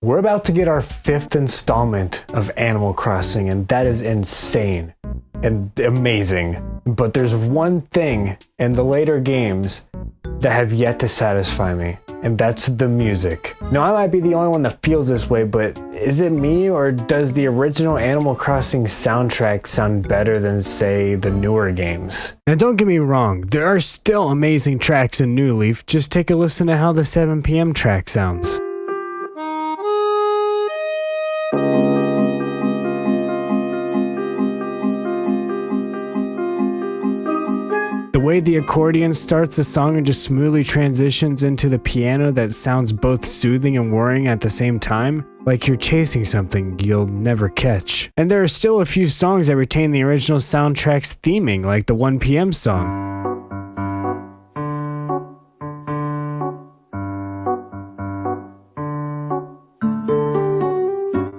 We're about to get our 5th installment of Animal Crossing, and that is insane and amazing. But there's one thing in the later games that have yet to satisfy me, and that's the music. Now, I might be the only one that feels this way, but is it me, or does the original Animal Crossing soundtrack sound better than, say, the newer games? And don't get me wrong, there are still amazing tracks in New Leaf. Just take a listen to how the 7 PM track sounds. The way the accordion starts the song and just smoothly transitions into the piano that sounds both soothing and worrying at the same time, like you're chasing something you'll never catch. And there are still a few songs that retain the original soundtrack's theming, like the 1 PM song.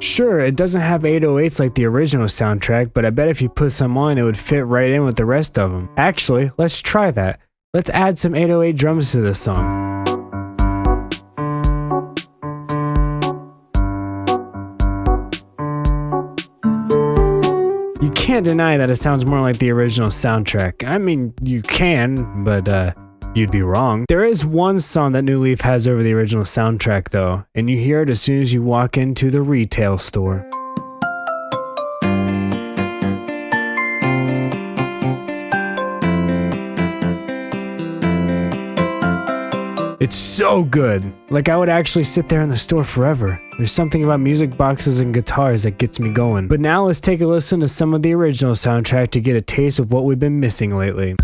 Sure, it doesn't have 808s like the original soundtrack, but I bet if you put some on, it would fit right in with the rest of them. Actually, let's try that. Let's add some 808 drums to this song. You can't deny that it sounds more like the original soundtrack. I mean, you can, but you'd be wrong. There is one song that New Leaf has over the original soundtrack though, and you hear it as soon as you walk into the retail store. It's so good. Like, I would actually sit there in the store forever. There's something about music boxes and guitars that gets me going. But now let's take a listen to some of the original soundtrack to get a taste of what we've been missing lately.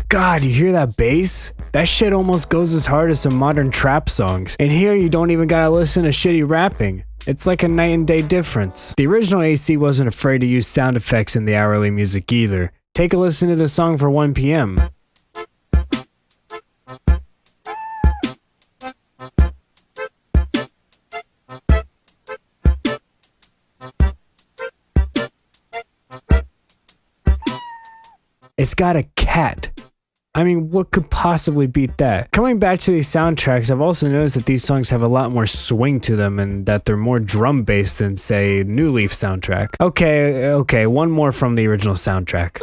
God, you hear that bass? That shit almost goes as hard as some modern trap songs. And here you don't even gotta listen to shitty rapping. It's like a night and day difference. The original AC wasn't afraid to use sound effects in the hourly music either. Take a listen to the song for 1 PM. It's got a cat. I mean, what could possibly beat that? Coming back to these soundtracks, I've also noticed that these songs have a lot more swing to them and that they're more drum-based than, say, New Leaf soundtrack. Okay, one more from the original soundtrack.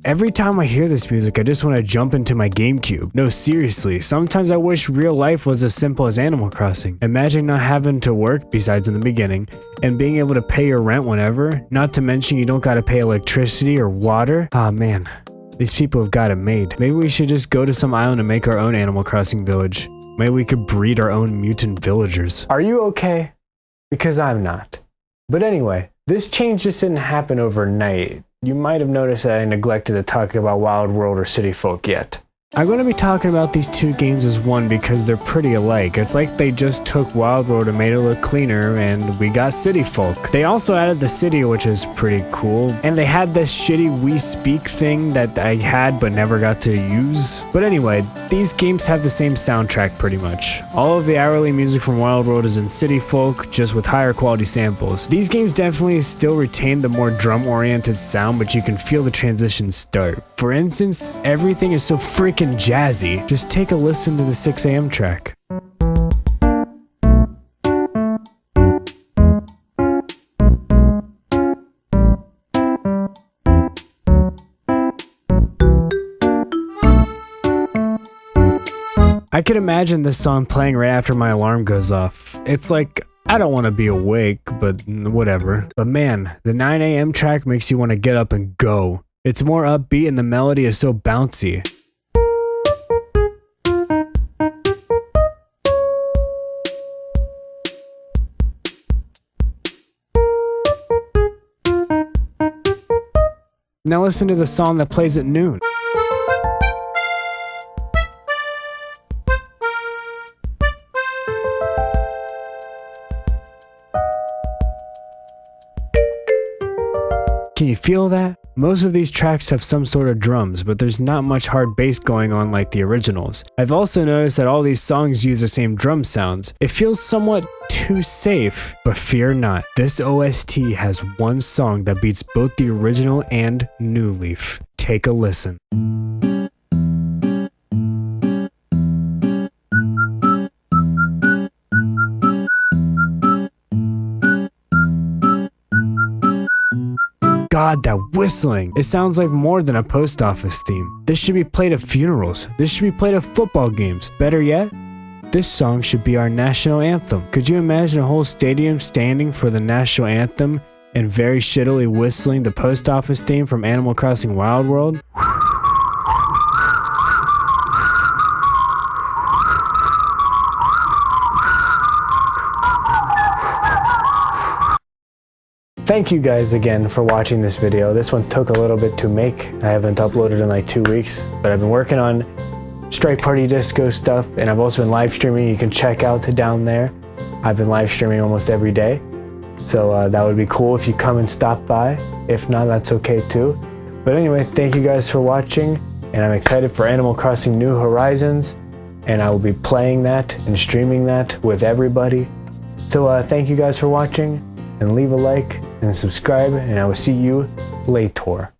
Every time I hear this music, I just want to jump into my GameCube. No, seriously, sometimes I wish real life was as simple as Animal Crossing. Imagine not having to work, besides in the beginning, and being able to pay your rent whenever, not to mention you don't gotta pay electricity or water. Ah man, these people have got it made. Maybe we should just go to some island and make our own Animal Crossing village. Maybe we could breed our own mutant villagers. Are you okay? Because I'm not. But anyway, this change just didn't happen overnight. You might have noticed that I neglected to talk about Wild World or City Folk yet. I'm going to be talking about these two games as one because they're pretty alike. It's like they just took Wild World and made it look cleaner, and we got City Folk. They also added the city, which is pretty cool, and they had this shitty We Speak thing that I had but never got to use. But anyway, these games have the same soundtrack pretty much. All of the hourly music from Wild World is in City Folk, just with higher quality samples. These games definitely still retain the more drum-oriented sound, but you can feel the transition start. For instance, everything is so freaking jazzy. Just take a listen to the 6 AM track. I could imagine this song playing right after my alarm goes off. It's like, I don't want to be awake, but whatever. But man, the 9 AM track makes you want to get up and go. It's more upbeat and the melody is so bouncy. Now listen to the song that plays at noon. Can you feel that? Most of these tracks have some sort of drums, but there's not much hard bass going on like the originals. I've also noticed that all these songs use the same drum sounds. It feels somewhat too safe, but fear not. This OST has one song that beats both the original and New Leaf. Take a listen. God, that whistling! It sounds like more than a post office theme. This should be played at funerals. This should be played at football games. Better yet, this song should be our national anthem. Could you imagine a whole stadium standing for the national anthem and very shittily whistling the post office theme from Animal Crossing Wild World? Thank you guys again for watching this video. This one took a little bit to make. I haven't uploaded in like 2 weeks, but I've been working on Strike Party Disco stuff, and I've also been live streaming. You can check out down there. I've been live streaming almost every day, so that would be cool if you come and stop by. If not, that's okay too. But anyway, thank you guys for watching, and I'm excited for Animal Crossing New Horizons, and I will be playing that and streaming that with everybody. So thank you guys for watching, and leave a like and subscribe, and I will see you later.